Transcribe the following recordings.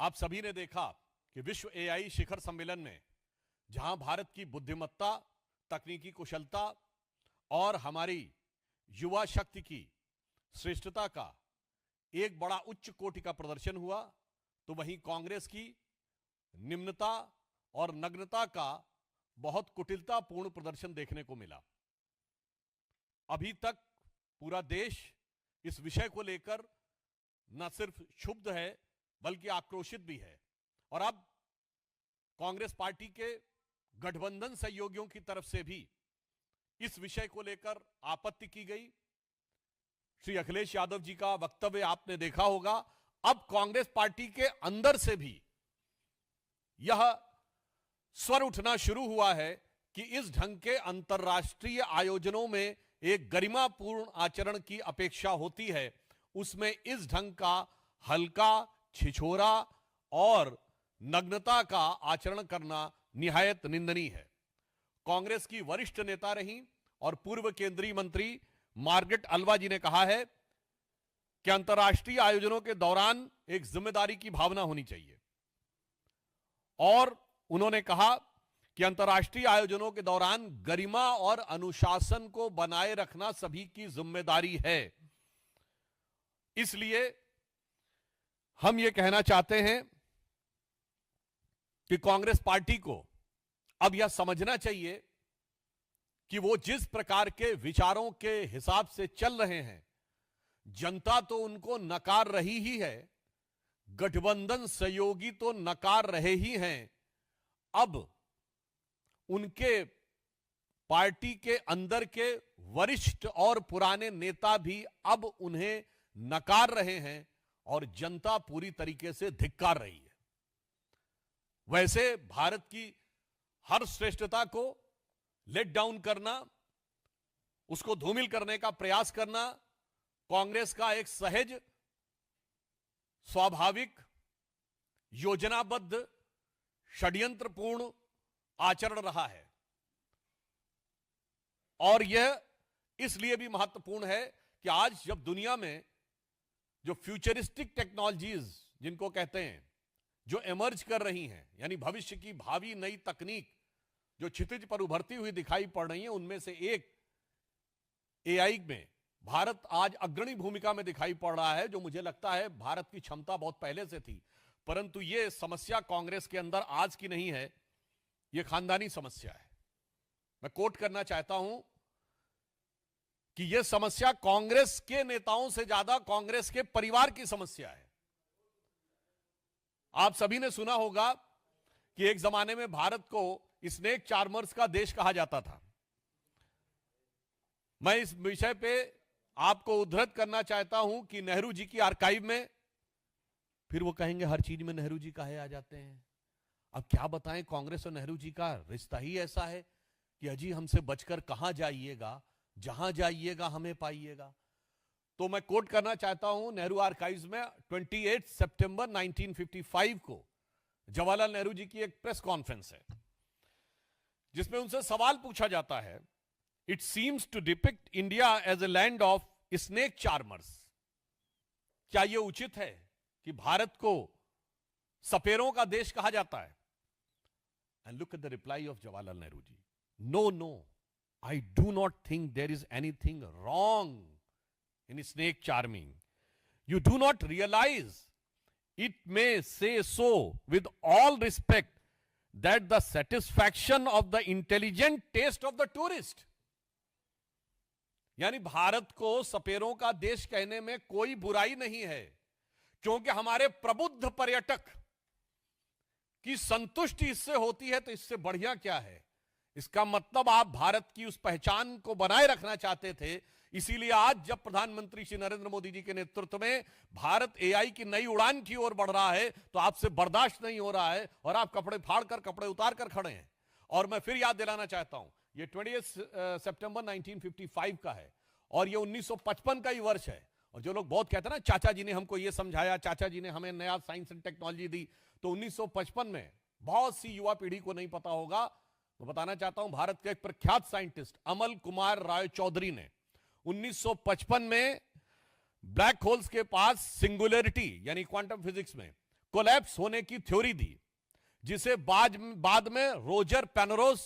आप सभी ने देखा कि विश्व एआई शिखर सम्मेलन में जहां भारत की बुद्धिमत्ता, तकनीकी कुशलता और हमारी युवा शक्ति की श्रेष्ठता का एक बड़ा उच्च कोटि का प्रदर्शन हुआ, तो वहीं कांग्रेस की निम्नता और नग्नता का बहुत कुटिलतापूर्ण प्रदर्शन देखने को मिला। अभी तक पूरा देश इस विषय को लेकर न सिर्फ क्षुब्ध है बल्कि आक्रोशित भी है, और अब कांग्रेस पार्टी के गठबंधन सहयोगियों की तरफ से भी इस विषय को लेकर आपत्ति की गई। श्री अखिलेश यादव जी का वक्तव्य आपने देखा होगा। अब कांग्रेस पार्टी के अंदर से भी यह स्वर उठना शुरू हुआ है कि इस ढंग के अंतर्राष्ट्रीय आयोजनों में एक गरिमापूर्ण आचरण की अपेक्षा होती है, उसमें इस ढंग का हल्का, छिछोरा और नग्नता का आचरण करना निहायत निंदनीय है। कांग्रेस की वरिष्ठ नेता रही और पूर्व केंद्रीय मंत्री मार्गरेट अल्वा जी ने कहा है कि अंतर्राष्ट्रीय आयोजनों के दौरान एक जिम्मेदारी की भावना होनी चाहिए, और उन्होंने कहा कि अंतर्राष्ट्रीय आयोजनों के दौरान गरिमा और अनुशासन को बनाए रखना सभी की जिम्मेदारी है। इसलिए हम यह कहना चाहते हैं कि कांग्रेस पार्टी को अब यह समझना चाहिए कि वो जिस प्रकार के विचारों के हिसाब से चल रहे हैं, जनता तो उनको नकार रही ही है, गठबंधन सहयोगी तो नकार रहे ही हैं। अब उनके पार्टी के अंदर के वरिष्ठ और पुराने नेता भी अब उन्हें नकार रहे हैं और जनता पूरी तरीके से धिक्कार रही है। वैसे भारत की हर श्रेष्ठता को लेट डाउन करना, उसको धूमिल करने का प्रयास करना कांग्रेस का एक सहज, स्वाभाविक, योजनाबद्ध, षड्यंत्रपूर्ण आचरण रहा है, और यह इसलिए भी महत्वपूर्ण है कि आज जब दुनिया में जो फ्यूचरिस्टिक टेक्नोलॉजीज जिनको कहते हैं, जो इमर्ज कर रही हैं, यानी भविष्य की भावी नई तकनीक जो क्षितिज पर उभरती हुई दिखाई पड़ रही है, उनमें से एक एआई में भारत आज अग्रणी भूमिका में दिखाई पड़ रहा है, जो मुझे लगता है भारत की क्षमता बहुत पहले से थी। परंतु यह समस्या कांग्रेस के अंदर आज की नहीं है, यह खानदानी समस्या है। मैं कोट करना चाहता हूं कि यह समस्या कांग्रेस के नेताओं से ज्यादा कांग्रेस के परिवार की समस्या है। आप सभी ने सुना होगा कि एक जमाने में भारत को स्नेक चार्मर्स का देश कहा जाता था। मैं इस विषय पे आपको उद्धृत करना चाहता हूं कि नेहरू जी की आर्काइव में, फिर वो कहेंगे हर चीज में नेहरू जी काहे आ जाते हैं। अब क्या बताएं, कांग्रेस और नेहरू जी का रिश्ता ही ऐसा है कि अजी हमसे बचकर कहां जाइएगा, जहां जाइएगा हमें पाइएगा। तो मैं कोट करना चाहता हूं नेहरू आर्काइव्स में 28 सितंबर 1955 को जवाहरलाल नेहरू जी की एक प्रेस कॉन्फ्रेंस है, जिसमें उनसे सवाल पूछा जाता है, it seems to depict India as a land of snake charmers. क्या यह उचित है कि भारत को सपेरों का देश कहा जाता है? And look at the reply of Jawaharlal Nehru ji, no no, I do not think there is anything wrong in snake charming. You do not realize, it may say so with all respect, that the satisfaction of the intelligent taste of the tourist. यानी भारत को सपेरों का देश कहने में कोई बुराई नहीं है, क्योंकि हमारे प्रबुद्ध पर्यटक की संतुष्टि इससे होती है, तो इससे बढ़िया क्या है। इसका मतलब आप भारत की उस पहचान को बनाए रखना चाहते थे। इसीलिए आज जब प्रधानमंत्री श्री नरेंद्र मोदी जी के नेतृत्व में भारत एआई की नई उड़ान की ओर बढ़ रहा है, तो आपसे बर्दाश्त नहीं हो रहा है और आप कपड़े फाड़कर, कपड़े उतार कर खड़े हैं। और मैं फिर याद दिलाना चाहता हूं, यह 28 सितंबर 1955 का है और यह 1955 का ही वर्ष है। और जो लोग बहुत कहते हैं ना, चाचा जी ने हमको यह समझाया, चाचा जी ने हमें नया साइंस एंड टेक्नोलॉजी दी, तो 1955 में बहुत सी युवा पीढ़ी को नहीं पता होगा। तो बताना चाहता हूं, भारत के एक प्रख्यात साइंटिस्ट अमल कुमार राय चौधरी ने 1955 में ब्लैक होल्स के पास सिंगुलरिटी यानी क्वांटम फिजिक्स में कोलैप्स होने की थ्योरी दी, जिसे बाद में रोजर पेनरोस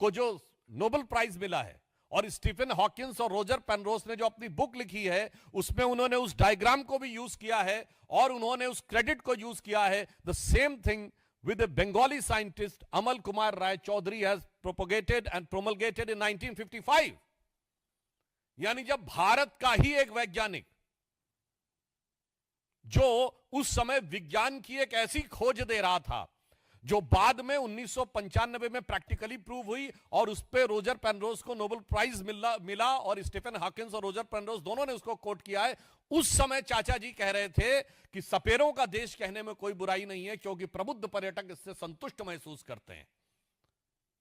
को जो नोबेल प्राइज मिला है, और स्टीफन हॉकिंस और रोजर पेनरोस ने जो अपनी बुक लिखी है उसमें उन्होंने उस डायग्राम को भी यूज किया है और उन्होंने उस क्रेडिट को यूज किया है। The same thing with a Bengali scientist Amal Kumar Rai Chaudhary has propagated and promulgated in 1955। यानी जब भारत का ही एक वैज्ञानिक जो उस समय विज्ञान की एक ऐसी खोज दे रहा था जो बाद में 1995 में प्रैक्टिकली प्रूव हुई और उस पे रोजर पेनरोस को नोबेल प्राइज मिला और स्टीफन हॉकिंस और रोजर पेनरोस दोनों ने उसको कोट किया है। उस समय चाचा जी कह रहे थे कि सपेरों का देश कहने में कोई बुराई नहीं है क्योंकि प्रबुद्ध पर्यटक इससे संतुष्ट महसूस करते हैं।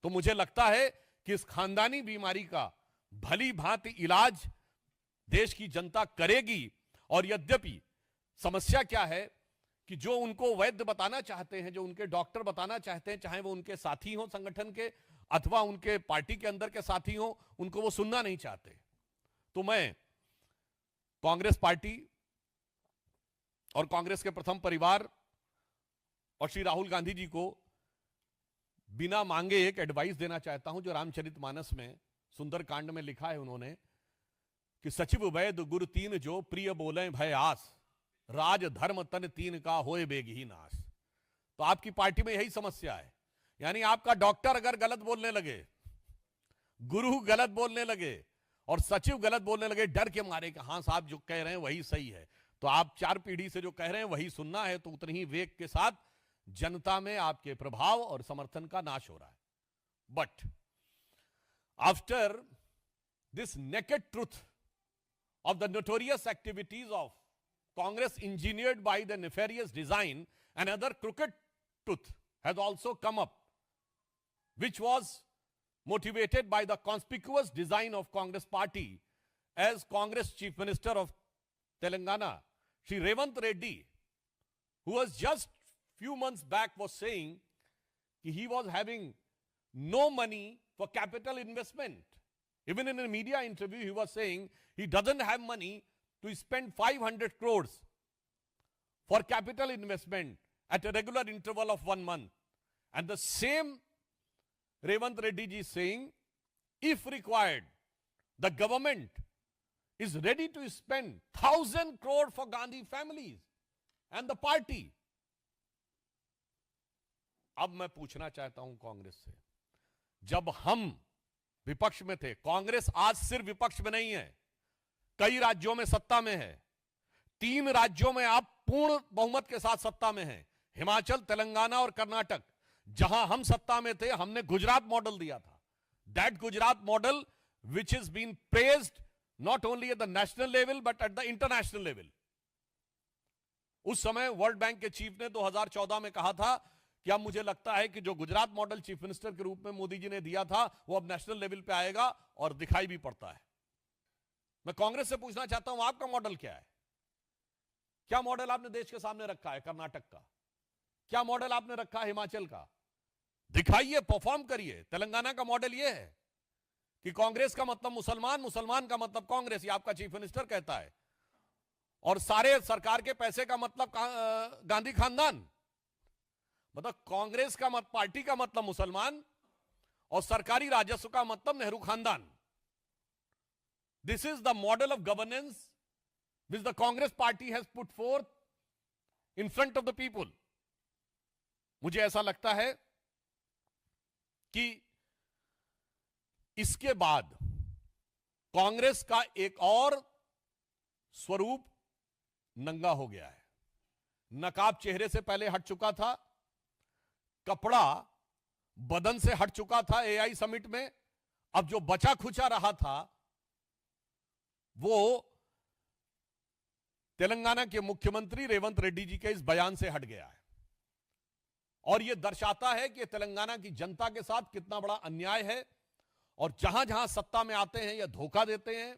तो मुझे लगता है कि इस खानदानी बीमारी का भली भांति इलाज देश की जनता करेगी। और यद्यपि समस्या क्या है कि जो उनको वैद्य बताना चाहते हैं, जो उनके डॉक्टर बताना चाहते हैं, चाहे वो उनके साथी हो संगठन के अथवा उनके पार्टी के अंदर के साथी हो, उनको वो सुनना नहीं चाहते। तो मैं कांग्रेस पार्टी और कांग्रेस के प्रथम परिवार और श्री राहुल गांधी जी को बिना मांगे एक एडवाइस देना चाहता हूं जो रामचरितमानस में सुंदरकांड में लिखा है उन्होंने कि सचिव वैद्य गुरु तीन जो प्रिय बोले भय आस, राज धर्म तन तीन का होए बेगही नाश। तो आपकी पार्टी में यही समस्या है, यानी आपका डॉक्टर अगर गलत बोलने लगे, गुरु गलत बोलने लगे और सचिव गलत बोलने लगे डर के मारे कि हां साहब जो कह रहे हैं वही सही है, तो आप 4 पीढ़ी से जो कह रहे हैं वही सुनना है, तो उतनी ही वेग के साथ जनता में आपके प्रभाव और समर्थन का नाश हो रहा है। But after this naked truth of the notorious activities of Congress engineered by the nefarious design, another crooked tooth has also come up, which was motivated by the conspicuous design of Congress party as Congress Chief Minister of Telangana, Shri Revant Reddy, who was just few months back was saying he was having no money for capital investment. Even in a media interview, he was saying he doesn't have money to spend 500 crores for capital investment at a regular interval of 1 month. And the same Revant Reddy ji is saying, if required, the government is ready to spend 1,000 crore for Gandhi families and the party. अब मैं पूछना चाहता हूं कांग्रेस से, जब हम विपक्ष में थे, कांग्रेस आज सिर्फ विपक्ष में नहीं है, कई राज्यों में सत्ता में है। 3 राज्यों में आप पूर्ण बहुमत के साथ सत्ता में हैं, हिमाचल, तेलंगाना और कर्नाटक। जहां हम सत्ता में थे हमने गुजरात मॉडल दिया था, that Gujarat model which is been praised not only at the national level but at the international level. उस समय वर्ल्ड बैंक के चीफ ने 2014 में कहा था कि अब मुझे लगता है कि जो गुजरात मॉडल चीफ मिनिस्टर के रूप में मोदी जी ने दिया था वो अब नेशनल लेवल पे आएगा और दिखाई भी पड़ता है। मैं कांग्रेस से पूछना चाहता हूं आपका मॉडल क्या है? क्या मॉडल आपने देश के सामने रखा है कर्नाटक का? क्या मॉडल आपने रखा है हिमाचल का? दिखाइए, परफॉर्म करिए। तेलंगाना का मॉडल यह है कि कांग्रेस का मतलब मुसलमान, मुसलमान का मतलब कांग्रेस, ये आपका चीफ मिनिस्टर कहता है, और सारे सरकार के पैसे का मतलब गांधी खानदान। मतलब कांग्रेस का पार्टी का मतलब मुसलमान और सरकारी राजस्व का मतलब नेहरू खानदान। This is the model of governance which the Congress party has put fourth in front of the people. मुझे ऐसा लगता है कि इसके बाद कांग्रेस का एक और स्वरूप नंगा हो गया है। नकाब चेहरे से पहले हट चुका था, कपड़ा बदन से हट चुका था एआई समिट में। अब जो बचा खुचा रहा था वो तेलंगाना के मुख्यमंत्री रेवंत रेड्डी जी के इस बयान से हट गया है, और यह दर्शाता है कि तेलंगाना की जनता के साथ कितना बड़ा अन्याय है। और जहां जहां सत्ता में आते हैं या धोखा देते हैं,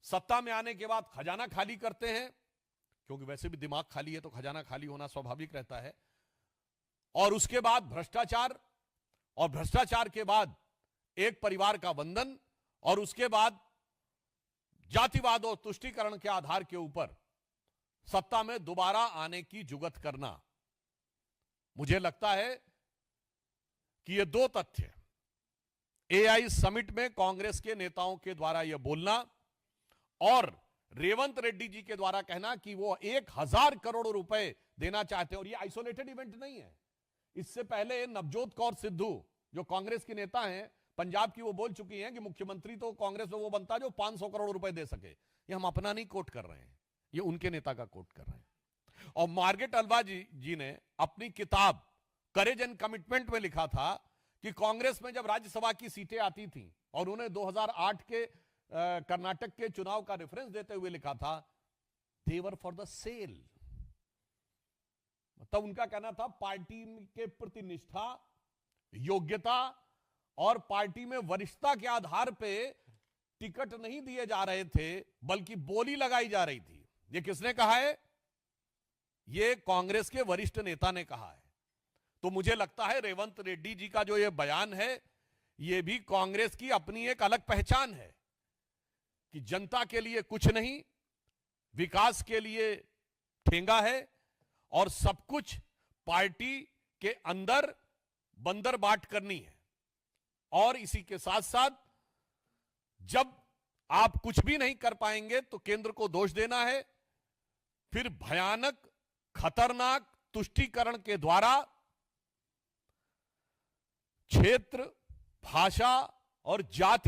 सत्ता में आने के बाद खजाना खाली करते हैं, क्योंकि वैसे भी दिमाग खाली है तो खजाना खाली होना स्वाभाविक रहता है, और उसके बाद भ्रष्टाचार, और भ्रष्टाचार के बाद एक परिवार का बंधन, और उसके बाद जातिवाद और तुष्टीकरण के आधार के ऊपर सत्ता में दोबारा आने की जुगत करना। मुझे लगता है कि ये दो तथ्य, एआई समिट में कांग्रेस के नेताओं के द्वारा यह बोलना और रेवंत रेड्डी जी के द्वारा कहना कि वो 1000 करोड़ रुपए देना चाहते हैं, और ये आइसोलेटेड इवेंट नहीं है। इससे पहले नवजोत कौर सिद्धू जो कांग्रेस की नेता हैं पंजाब की, वो बोल चुकी हैं कि मुख्यमंत्री तो कांग्रेस में वो बनता है जो 500 करोड़ रुपए दे सके। ये हम अपना नहीं कोट कर रहे हैं, ये उनके नेता का कोट कर रहे हैं। और मार्गरेट अल्वा जी ने अपनी किताब करेज एंड कमिटमेंट में लिखा था कि कांग्रेस में जब राज्यसभा की सीटें आती थी, और उन्हें 2008 के कर्नाटक के चुनाव का रेफरेंस देते हुए लिखा था, देवर फॉर द सेल। मतलब उनका कहना था पार्टी के प्रति निष्ठा, योग्यता और पार्टी में वरिष्ठता के आधार पे टिकट नहीं दिए जा रहे थे, बल्कि बोली लगाई जा रही थी। ये किसने कहा है? ये कांग्रेस के वरिष्ठ नेता ने कहा है। तो मुझे लगता है रेवंत रेड्डी जी का जो ये बयान है, ये भी कांग्रेस की अपनी एक अलग पहचान है कि जनता के लिए कुछ नहीं, विकास के लिए ठेंगा है, और सब कुछ पार्टी के अंदर बंदर बाट करनी है। और इसी के साथ साथ जब आप कुछ भी नहीं कर पाएंगे तो केंद्र को दोष देना है, फिर भयानक खतरनाक तुष्टीकरण के द्वारा क्षेत्र, भाषा और जाति